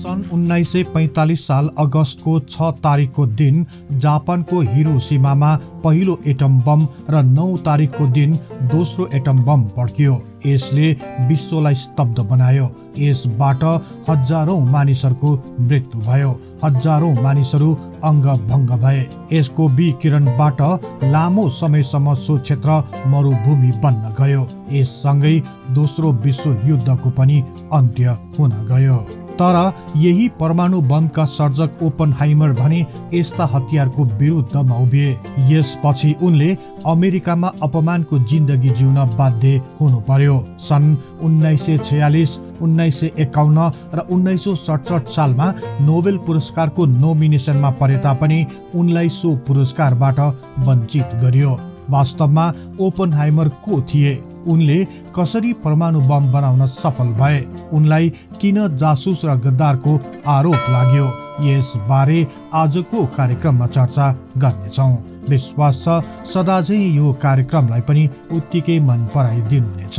सन् 1945 साल अगस्तको 6 तारिकको दिन जापानको हिरोसिमामा पहिलो एटम बम र 9 तारिकको दिन दोस्रो एटम बम पड्कियो। यसले विश्वलाई स्तब्ध बनायो। यसबाट हजारौं मानिसहरूको मृत्यु भयो। हजारौं मानिसहरू अङ्गभङ्ग भए। यसको विकिरणबाट लामो समयसम्म सो क्षेत्र मरुभूमि बन्न गयो। यससँगै दोस्रो विश्व युद्धको पनि अन्त्य हुन गयो। तर यही परमाणु बमका सर्जक ओपनहाइमर भने यस्ता हतियारको विरुद्धमा उभिए। यसपछि उनले अमेरिकामा अपमानको जिन्दगी जिउन बाध्य हुनु पर्यो। सन् 1946, 1951 र 1967 सालमा नोबेल पुरस्कारको नोमिनेसनमा परे तापनि उनलाई सो पुरस्कारबाट वञ्चित गरियो। वास्तवमा ओपनहाइमर को थिए? उनले कसरी परमाणु बम बनाउन सफल भए? उनलाई किन जासुस र गद्दारको आरोप लाग्यो? यसबारे आजको कार्यक्रममा चर्चा गर्नेछौँ। विश्वास छ सदाझै यो कार्यक्रमलाई पनि उत्तिकै मन पराइदिनुहुनेछ।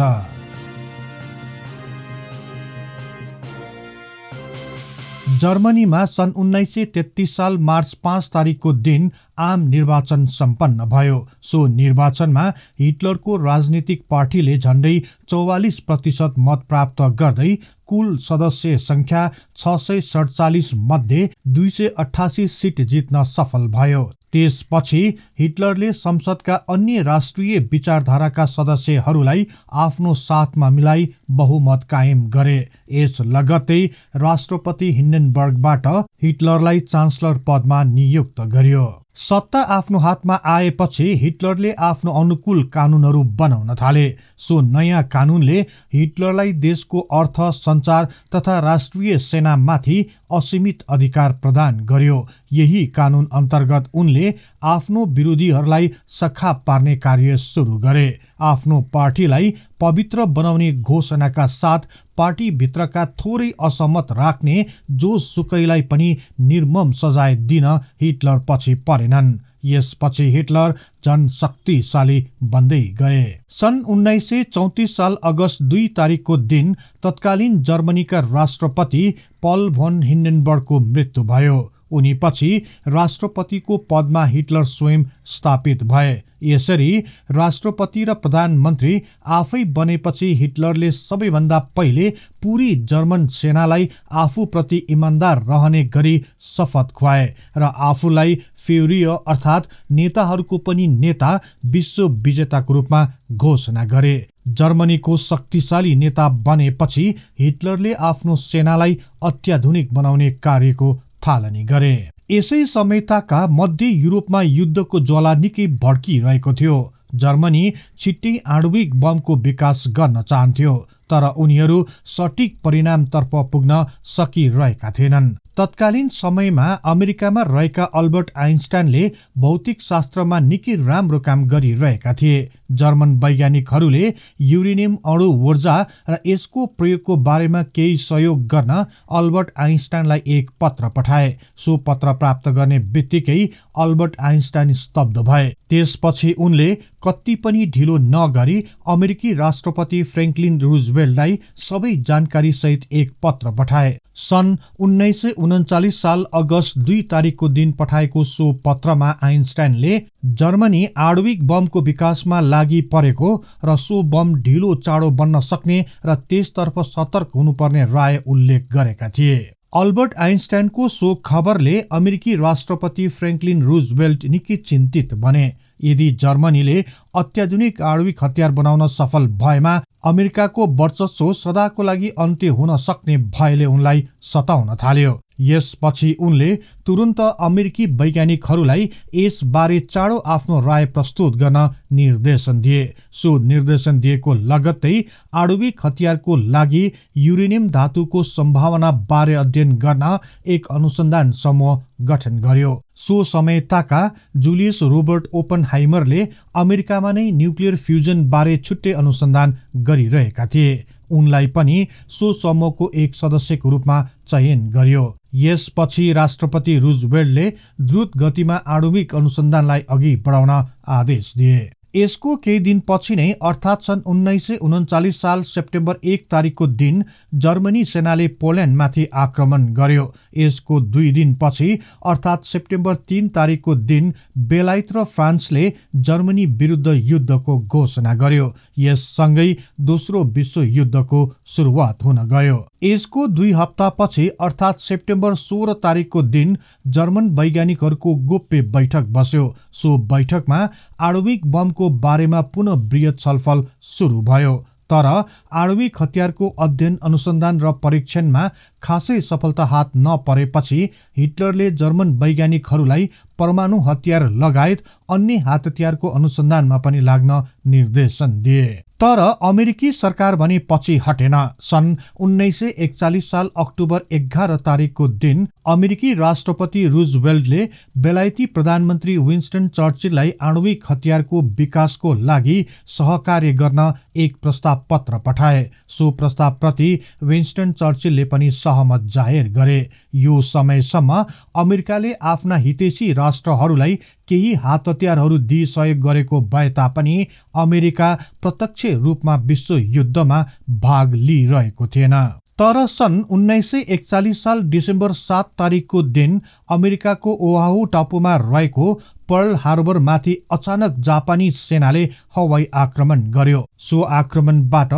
जर्मनीमा सन् 1933 साल मार्च 5 तारिकको दिन आम निर्वाचन सम्पन्न भयो। सो निर्वाचनमा हिटलरको राजनीतिक पार्टीले झण्डै 44% मत प्राप्त गर्दै कुल सदस्य संख्या 647 मध्ये 288 सिट जित्न सफल भयो। त्यसपछि हिटलरले संसदका अन्य राष्ट्रिय विचारधाराका सदस्यहरूलाई आफ्नो साथमा मिलाई बहुमत कायम गरे। यस लगत्तै राष्ट्रपति हिन्डेनबर्गबाट हिटलरलाई चान्सलर पदमा नियुक्त गरियो। सत्ता आफ्नो हातमा आएपछि हिटलरले आफ्नो अनुकूल कानूनहरू बनाउन थाले। सो नयाँ कानूनले हिटलरलाई देशको अर्थ, सञ्चार तथा राष्ट्रिय सेनामाथि असीमित अधिकार प्रदान गर्यो। यही कानून अन्तर्गत उनले आफ्नो विरोधीहरूलाई सखाप पार्ने कार्य सुरु गरे। आफ्नो पार्टीलाई पवित्र बनाउने घोषणाका साथ पार्टीभित्रका थोरै असहमत राख्ने जोसुकैलाई पनि निर्मम सजाय दिन हिटलर पछि परेनन्। यसपछि हिटलर झन शक्तिशाली बन्दै गए। सन् 1934 साल अगस्त 2 तारिकको दिन तत्कालीन जर्मनीका राष्ट्रपति पल भन हिन्डेनबर्गको मृत्यु भयो। उनी पछि राष्ट्रपतिको पदमा हिटलर स्वयं स्थापित भए। यसरी राष्ट्रपति र प्रधानमन्त्री आफै बनेपछि हिटलरले सबैभन्दा पहिले पूरी जर्मन सेनालाई आफूप्रति इमान्दार रहने गरी शपथ खुवाए र आफूलाई फ्युरियर अर्थात् नेताहरूको पनि नेता, विश्व विजेताको रूपमा घोषणा गरे। जर्मनीको शक्तिशाली नेता बनेपछि हिटलरले आफ्नो सेनालाई अत्याधुनिक बनाउने कार्यको थालनी गरे। यसै समयताका मध्य युरोपमा युद्धको ज्वाला निकै भड्किरहेको थियो। जर्मनी छिट्टै आणविक बमको विकास गर्न चाहन्थ्यो, तर उनीहरू सठिक परिणामतर्फ पुग्न सकिरहेका थिएनन्। तत्कालीन समयमा अमेरिकामा रहेका अल्बर्ट आइन्स्टाइनले भौतिक शास्त्रमा निकै राम्रो काम गरिरहेका थिए। जर्मन वैज्ञानिकहरूले युरेनियम अणु ऊर्जा र यसको प्रयोगको बारेमा केही सहयोग गर्न अल्बर्ट आइन्स्टाइनलाई एक पत्र पठाए। सो पत्र प्राप्त गर्ने बित्तिकै अल्बर्ट आइन्स्टाइन स्तब्ध भए। त्यसपछि उनले कति पनि ढिलो नगरी अमेरिकी राष्ट्रपति फ्रेङ्कलिन रुजवेल्टलाई सबै जानकारी सहित एक पत्र पठाए। सन् 1939 साल अगस्त 2 तारिकको दिन पठाएको सो पत्रमा आइन्स्टाइनले जर्मनी आणविक बमको विकासमा लागि परेको र सो बम ढिलो चाँडो बन्न सक्ने र त्यसतर्फ सतर्क हुनुपर्ने राय उल्लेख गरेका थिए। अल्बर्ट आइन्स्टाइनको सो खबरले अमेरिकी राष्ट्रपति फ्रेङ्कलिन रुजवेल्ट निकै चिन्तित बने। यदि जर्मनीले अत्याधुनिक आणविक हतियार बनाउन सफल भएमा अमेरिकाको वर्चस्व सदाको लागि अन्त्य हुन सक्ने भयले उनलाई सताउन थाल्यो। यसपछि उनले तुरुन्त अमेरिकी वैज्ञानिकहरूलाई यसबारे चाँडो आफ्नो राय प्रस्तुत गर्न निर्देशन दिए। सो निर्देशन दिएको लगत्तै आणविक हतियारको लागि युरेनियम धातुको सम्भावना बारे अध्ययन गर्न एक अनुसन्धान समूह गठन गर्यो। सो समयताका जुलियस रोबर्ट ओपनहाइमरले अमेरिकामा नै न्युक्लियर फ्युजन बारे छुट्टै अनुसन्धान गरिरहेका थिए। उनलाई पनि सो समूहको एक सदस्यको रूपमा चयन गरियो। यसपछि राष्ट्रपति रुजवेल्टले द्रुत गतिमा आणविक अनुसन्धानलाई अघि बढाउन आदेश दिए। यसको केही दिनपछि नै अर्थात सन् 1939 साल सेप्टेम्बर 1 तारिकको दिन जर्मनी सेनाले पोल्याण्डमाथि आक्रमण गर्यो। यसको 2 दिनपछि अर्थात सेप्टेम्बर 3 तारिकको दिन बेलायत र फ्रान्सले जर्मनी विरुद्ध युद्धको घोषणा गर्यो। यससँगै दोस्रो विश्व युद्धको सुरुवात हुन गयो। यसको 2 हप्तापछि अर्थात सेप्टेम्बर 16 तारिकको दिन जर्मन वैज्ञानिकहरूको गोप्य बैठक बस्यो। सो बैठकमा आणविक बमको बारेमा पुनः बृहत छलफल सुरु भयो। तर आणविक हतियारको अध्ययन अनुसन्धान र परीक्षणमा खासै सफलता हात नपरेपछि हिटलरले जर्मन वैज्ञानिकहरूलाई परमाणु हतियार लगायत अन्य हात हतियारको अनुसन्धानमा पनि लाग्न निर्देशन दिए। तर अमेरिकी सरकार भने पछि हटेन। सन् 1941 साल अक्टोबर 11 तारिकको दिन अमेरिकी राष्ट्रपति रूजवेल्टले बेलायती प्रधानमन्त्री विन्स्टन चर्चिललाई आणविक हतियारको विकासको लागि सहकार्य गर्न एक प्रस्ताव पत्र पठाए। सो प्रस्तावप्रति विन्स्टन चर्चिलले पनि सहमत जाहेर गरे। यो समयसम्म अमेरिकाले आफ्ना हितैषी राष्ट्रहरूलाई केही हात हतियारहरू दिई सहयोग गरेको भए तापनि अमेरिका प्रत्यक्ष रूपमा विश्व युद्धमा भाग लिइरहेको थिएन। तर सन् 1941 साल डिसेम्बर 7 तारिकको दिन अमेरिकाको ओहाहु टापुमा रहेको पर्ल हार्बरमाथि अचानक जापानी सेनाले हवाई आक्रमण गर्यो। सो आक्रमणबाट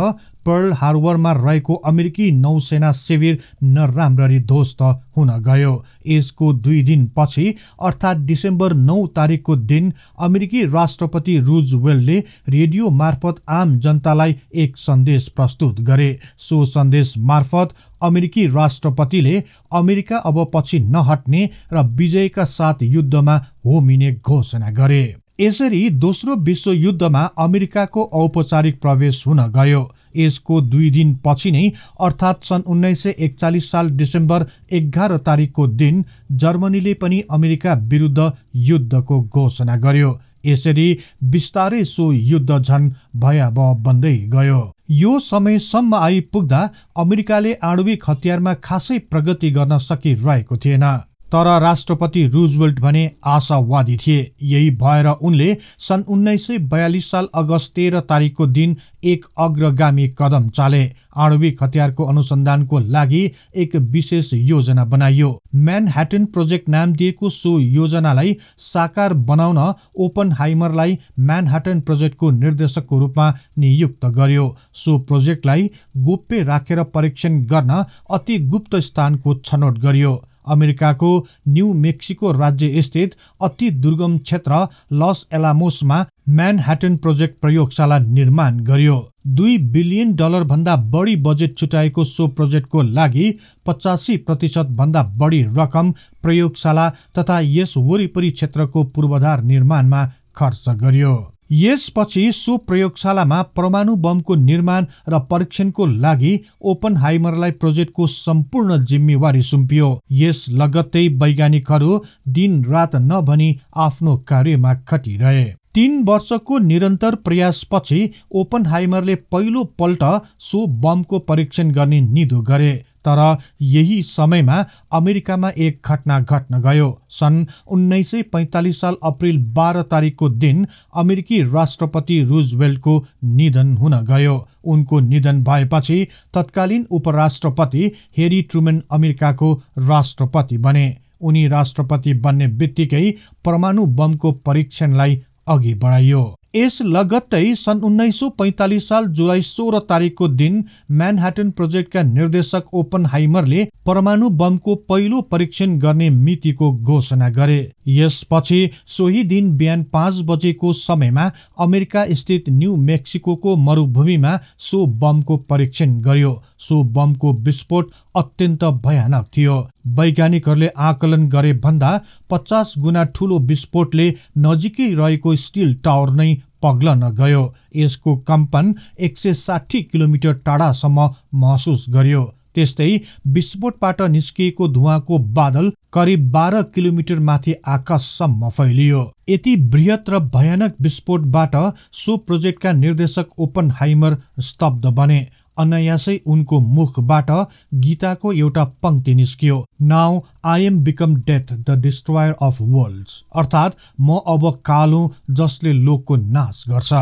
पर्ल हार्बरमा रहेको अमेरिकी नौसेना शिविर नराम्ररी ध्वस्त हुन गयो। यसको 2 दिनपछि अर्थात डिसेम्बर 9 तारिकको दिन अमेरिकी राष्ट्रपति रूजवेल्टले रेडियो मार्फत आम जनतालाई एक सन्देश प्रस्तुत गरे। सो सन्देश मार्फत अमेरिकी राष्ट्रपतिले अमेरिका अब पछि नहट्ने र विजयका साथ युद्धमा होमिने घोषणा गरे। यसरी दोस्रो विश्व युद्धमा अमेरिकाको औपचारिक प्रवेश हुन गयो। यसको 2 दिनपछि नै अर्थात सन् 1941 साल डिसेम्बर 11 तारिकको दिन जर्मनीले पनि अमेरिका विरुद्ध युद्धको घोषणा गर्यो। यसरी बिस्तारै सो युद्ध झन भयावह बन्दै गयो। यो समयसम्म आइपुग्दा अमेरिकाले आणविक हतियारमा खासै प्रगति गर्न सकिरहेको थिएन। तर राष्ट्रपति रूजवेल्ट भने आशावादी थिए। यही भएर उनले सन् 1942 साल अगस्त 13 तारिकको दिन एक अग्रगामी कदम चाले। आणविक हतियारको अनुसन्धानको लागि एक विशेष योजना बनाइयो। म्यानह्याटन प्रोजेक्ट नाम दिएको सो योजनालाई साकार बनाउन ओपनहाइमरलाई म्यानह्याटन प्रोजेक्टको निर्देशकको रूपमा नियुक्त गर्यो। सो प्रोजेक्टलाई गोप्य राखेर परीक्षण गर्न अति गुप्त स्थानको छनौट गरियो। अमेरिकाको न्यू मेक्सिको राज्य स्थित अति दुर्गम क्षेत्र लस एलामोसमा म्यानह्याटन प्रोजेक्ट प्रयोगशाला निर्माण गरियो। $2 बिलियन भन्दा बढी बजेट छुट्याएको सो प्रोजेक्टको लागि 85% भन्दा बढी रकम प्रयोगशाला तथा यस वरिपरि क्षेत्रको पूर्वाधार निर्माणमा खर्च गरियो। यसपछि सो प्रयोगशालामा परमाणु बमको निर्माण र परीक्षणको लागि ओपनहाइमरलाई प्रोजेक्टको सम्पूर्ण जिम्मेवारी सुम्पियो। यस लगत्तै वैज्ञानिकहरू दिन रात नभनी आफ्नो कार्यमा खटिरहे। 3 वर्षको निरन्तर प्रयासपछि ओपनहाइमरले पहिलो पल्ट सो बमको परीक्षण गर्ने निधो गरे। तर यही समयमा अमेरिकामा एक घटना घट्न गयो। सन् 1945 साल अप्रिल 12 तारिकको दिन अमेरिकी राष्ट्रपति रूजवेल्टको निधन हुन गयो। उनको निधन भएपछि तत्कालीन उपराष्ट्रपति हेरी ट्रुमन अमेरिकाको राष्ट्रपति बने। उनी राष्ट्रपति बन्ने बित्तिकै परमाणु बमको परीक्षणलाई अघि बढाइयो। यस लगत्तै सन् 1945 साल जुलाई 16 तारिकको दिन म्यानह्याटन प्रोजेक्टका निर्देशक ओपनहाइमरले परमाणु बमको पहिलो परीक्षण गर्ने मितिको घोषणा गरे। यसपछि सोही दिन बिहान 5 बजेको समयमा अमेरिका स्थित न्यू मेक्सिकोको मरुभूमिमा सो बमको परीक्षण गर्यो। सो बमको विस्फोट अत्यन्त भयानक थियो। वैज्ञानिकहरूले आकलन गरे भन्दा 50 गुणा ठूलो विस्फोटले नजिकै रहेको स्टिल टावर नै पग्लन गयो। यसको कम्पन 160 किलोमिटर टाढासम्म महसुस गरियो। त्यस्तै विस्फोटबाट निस्किएको धुवाँको बादल करिब 12 किलोमिटर माथि आकाशसम्म फैलियो। यति बृहत र भयानक विस्फोटबाट सो प्रोजेक्टका निर्देशक ओपनहाइमर स्तब्ध बने। अनायासै उनको मुखबाट गीताको एउटा पंक्ति निस्कियो, now I am become death the destroyer of worlds, अर्थात् म अब काल हुँ जसले लोकको नाश गर्छ।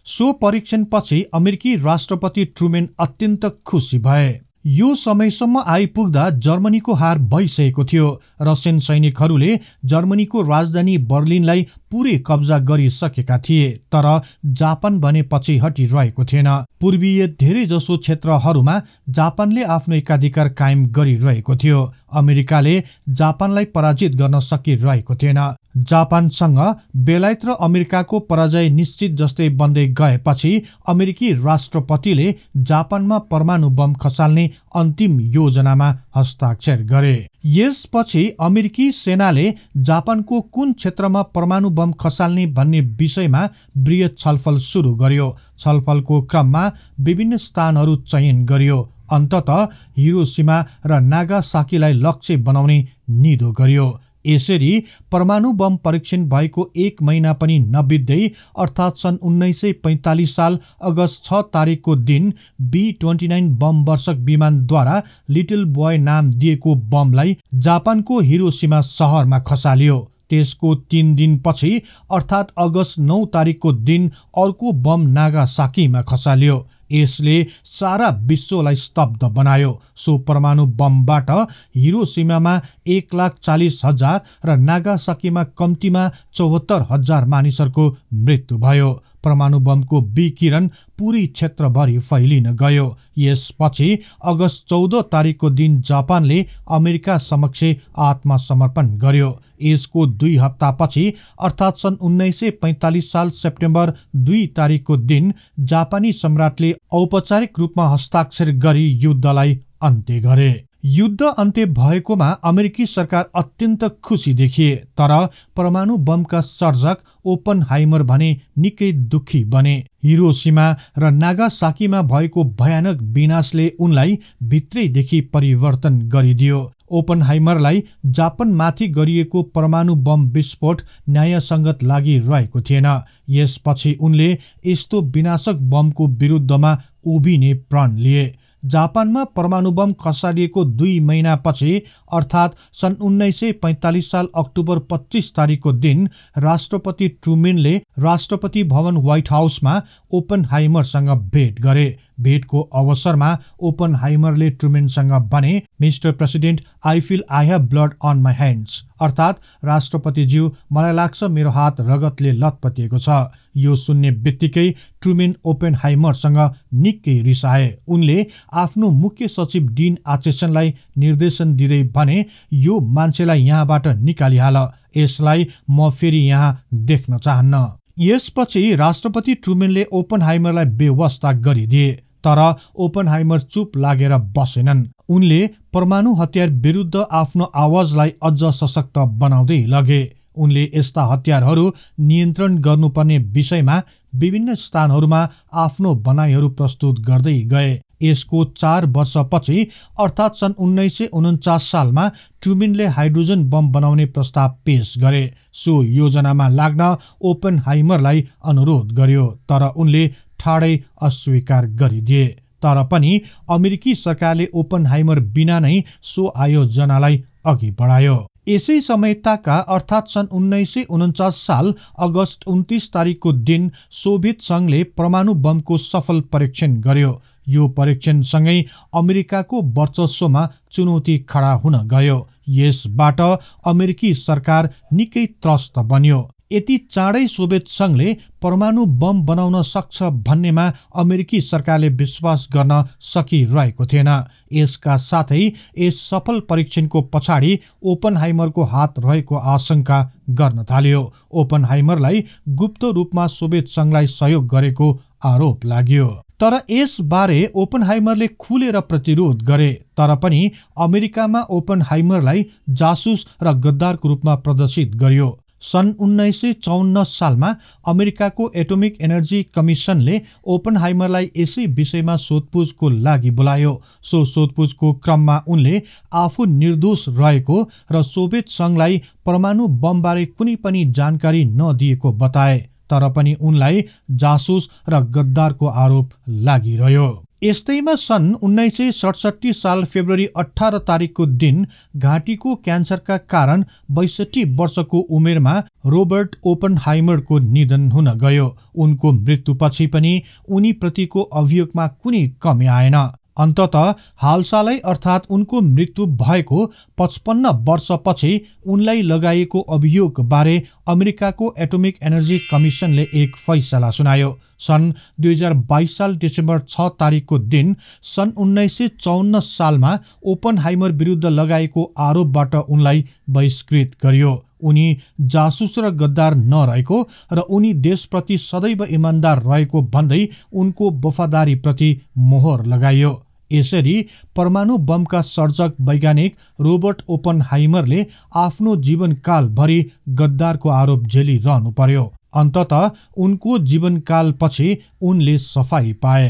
सो परीक्षणपछि अमेरिकी राष्ट्रपति ट्रुमेन अत्यन्त खुशी भए। यो समयसम्म आइपुग्दा जर्मनीको हार भइसकेको थियो। रसियन सैनिकहरूले जर्मनीको राजधानी बर्लिनलाई पूरै कब्जा गरिसकेका थिए, तर जापान भने पछि हटिरहेको थिएन। पूर्वीय धेरै जसो क्षेत्रहरूमा जापानले आफ्नो एकाधिकार कायम गरिरहेको थियो। अमेरिकाले जापानलाई पराजित गर्न सकिरहेको थिएन। जापानसँग बेलायत र अमेरिकाको पराजय निश्चित जस्तै बन्दै गएपछि अमेरिकी राष्ट्रपतिले जापानमा परमाणु बम खसाल्ने अन्तिम योजनामा हस्ताक्षर गरे। यसपछि अमेरिकी सेनाले जापानको कुन क्षेत्रमा परमाणु बम खसाल्ने भन्ने विषयमा बृहत छलफल सुरु गर्यो। छलफलको क्रममा विभिन्न स्थानहरू चयन गरियो। अन्ततः हिरोशिमा र नागासाकीलाई लक्ष्य बनाउने निधो गरियो। यसरी परमाणु बम परीक्षण भएको 1 महिना पनि नबित्दै अर्थात् सन् 1945 साल अगस्त 6 तारिकको दिन B-29 बम वर्षक विमानद्वारा लिटिल बोय नाम दिएको बमलाई जापानको हिरोशिमा शहरमा खसालियो। त्यसको 3 दिनपछि अर्थात् अगस्त 9 तारिकको दिन अर्को बम नागासाकीमा खसालियो। यसले सारा विश्वलाई स्तब्ध बनायो। सो परमाणु बमबाट हिरोशिमामा 1,40,000 र नागासाकीमा कम्तीमा 74,000 मानिसहरूको मृत्यु भयो। परमाणु बमको विकिरण पूरै क्षेत्रभरि फैलिन गयो। यसपछि अगस्त 14 तारिकको दिन जापानले अमेरिका समक्ष आत्मसमर्पण गर्यो। यसको 2 हप्तापछि अर्थात् सन् 1945 साल सेप्टेम्बर 2 तारिकको दिन जापानी सम्राटले औपचारिक रूपमा हस्ताक्षर गरी युद्धलाई अन्त्य गरे। युद्ध अन्त्य भएकोमा अमेरिकी सरकार अत्यन्त खुशी देखिए, तर परमाणु बमका सर्जक ओपनहाइमर भने निकै दुखी बने। हिरोशिमा र नागासाकीमा भएको भयानक विनाशले उनलाई भित्रैदेखि परिवर्तन गरिदियो। ओपनहाइमरलाई जापानमाथि गरिएको परमाणु बम विस्फोट न्यायसङ्गत लागिरहेको थिएन। यसपछि उनले यस्तो विनाशक बमको विरुद्धमा उभिने प्रण लिए। जापानमा परमाणु बम खसालिएको 2 महिनापछि अर्थात् सन् 1945 साल अक्टोबर 25 तारिकको दिन राष्ट्रपति ट्रुमेनले राष्ट्रपति भवन व्हाइट हाउसमा ओपनहाइमरसँग भेट गरे। भेटको अवसरमा ओपनहाइमरले ट्रुमेनसँग भने, mister president, I feel I have blood on my hands, अर्थात् राष्ट्रपतिज्यू, मलाई लाग्छ मेरो हात रगतले लतपतिएको छ। यो सुन्ने बित्तिकै ट्रुमेन ओपनहाइमरसँग निकै रिसाए। उनले आफ्नो मुख्य सचिव डिन आचेसनलाई निर्देशन दिँदै भने, यो मान्छेलाई यहाँबाट निकालिहाल, यसलाई म फेरि यहाँ देख्न चाहन्न। यसपछि राष्ट्रपति ट्रुमेनले ओपनहाइमरलाई बेवास्ता गरिदिए, तर ओपनहाइमर चुप लागेर बसेनन्। उनले परमाणु हतियार विरुद्ध आफ्नो आवाजलाई अझ सशक्त बनाउँदै लगे। उनले यस्ता हतियारहरू नियन्त्रण गर्नुपर्ने विषयमा विभिन्न स्थानहरूमा आफ्नो भनाइहरू प्रस्तुत गर्दै गए। यसको 4 वर्षपछि अर्थात् सन् 1949 सालमा ट्रुमेनले हाइड्रोजन बम बनाउने प्रस्ताव पेश गरे। सो योजनामा लाग्न ओपनहाइमरलाई अनुरोध गर्यो, तर उनले ठाडै अस्वीकार गरिदिए। तर पनि अमेरिकी सरकारले ओपनहाइमर बिना नै सो आयोजनालाई अघि बढायो। यसै समय ताका अर्थात् सन् 1949 साल अगस्त 29 तारिकको दिन सोभियत संघले परमाणु बमको सफल परीक्षण गर्यो। यो परीक्षणसँगै अमेरिकाको वर्चस्वमा चुनौती खडा हुन गयो। यसबाट अमेरिकी सरकार निकै त्रस्त बन्यो। यति चाँडै सोभियत संघले परमाणु बम बनाउन सक्छ भन्नेमा अमेरिकी सरकारले विश्वास गर्न सकिरहेको थिएन। यसका साथै यस सफल परीक्षणको पछाडि ओपनहाइमरको हात रहेको आशंका गर्न थाल्यो। ओपनहाइमरलाई गुप्त रूपमा सोभियत संघलाई सहयोग गरेको आरोप लाग्यो। तर यसबारे ओपनहाइमरले खुलेर प्रतिरोध गरे। तर पनि अमेरिकामा ओपनहाइमरलाई जासुस र गद्दारको रूपमा प्रदर्शित गरियो। सन् 1954 सालमा अमेरिकाको एटोमिक एनर्जी कमिसनले ओपनहाइमरलाई यसै विषयमा सोधपुछको लागि बोलायो। सो सोधपुछको क्रममा उनले आफू निर्दोष रहेको र सोभियत संघलाई परमाणु बमबारे कुनै पनि जानकारी नदिएको बताए। तर पनि उनलाई जासुस र गद्दारको आरोप लागिरह्यो। यस्तैमा सन् 1967 साल फेब्रुअरी 18 तारिकको दिन घाँटीको क्यान्सरका कारण 62 वर्षको उमेरमा रोबर्ट ओपनहाइमरको निधन हुन गयो। उनको मृत्युपछि पनि उनीप्रतिको अभियोगमा कुनै कमी आएन। अन्ततः हालसालै अर्थात् उनको मृत्यु भएको 55 वर्षपछि उनलाई लगाइएको अभियोग बारे अमेरिकाको एटोमिक एनर्जी कमिसनले एक फैसला सुनायो। सन् 2022 साल डिसेम्बर 6 तारिकको दिन सन् 1954 सालमा ओपनहाइमर विरुद्ध लगाएको आरोपबाट उनलाई बहिष्कृत गरियो। उनी जासुस र गद्दार नरहेको र उनी देशप्रति सदैव इमान्दार रहेको भन्दै उनको वफादारीप्रति मोहर लगाइयो। यसरी परमाणु बमका सर्जक वैज्ञानिक रोबर्ट ओपनहाइमरले आफ्नो जीवनकालभरि गद्दारको आरोप झेलिरहनु पर्यो। अन्ततः उनको जीवनकालपछि उनले सफाई पाए।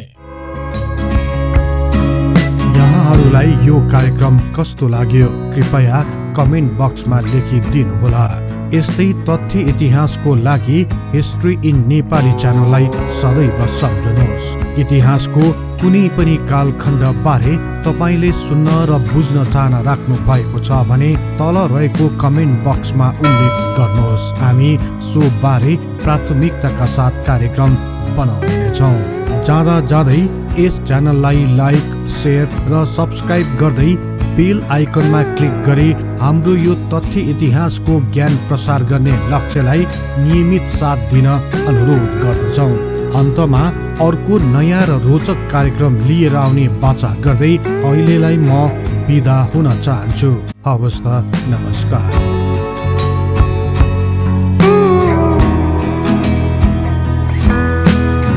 यहाँहरूलाई यो कार्यक्रम कस्तो लाग्यो कृपया कमेन्ट बक्समा लेखिदिनुहोला। यस्तै तथ्य इतिहासको लागि हिस्ट्री इन नेपाली च्यानललाई सदैव सम्झनुहोस्। इतिहासको कुनै पनि कालखण्ड बारे तपाईले सुन्न र बुझ्न चाहना राख्नु भएको छ भने तल रहेको कमेन्ट बक्समा उल्लेख गर्नुहोस्। हामी सो बारे प्राथमिकताका साथ कार्यक्रम बनाउनेछौँ। जाँदा जाँदै यस च्यानललाई लाइक, शेयर र सब्स्क्राइब गर्दै बेल आइकनमा क्लिक गरी हाम्रो यो तथ्य इतिहासको ज्ञान प्रसार गर्ने लक्ष्यलाई नियमित साथ दिन अनुरोध गर्दछौँ। अन्तमा अर्को नयाँ र रोचक कार्यक्रम लिएर आउने बाचा गर्दै अहिलेलाई म बिदा हुन चाहन्छु। हवस् त, नमस्कार।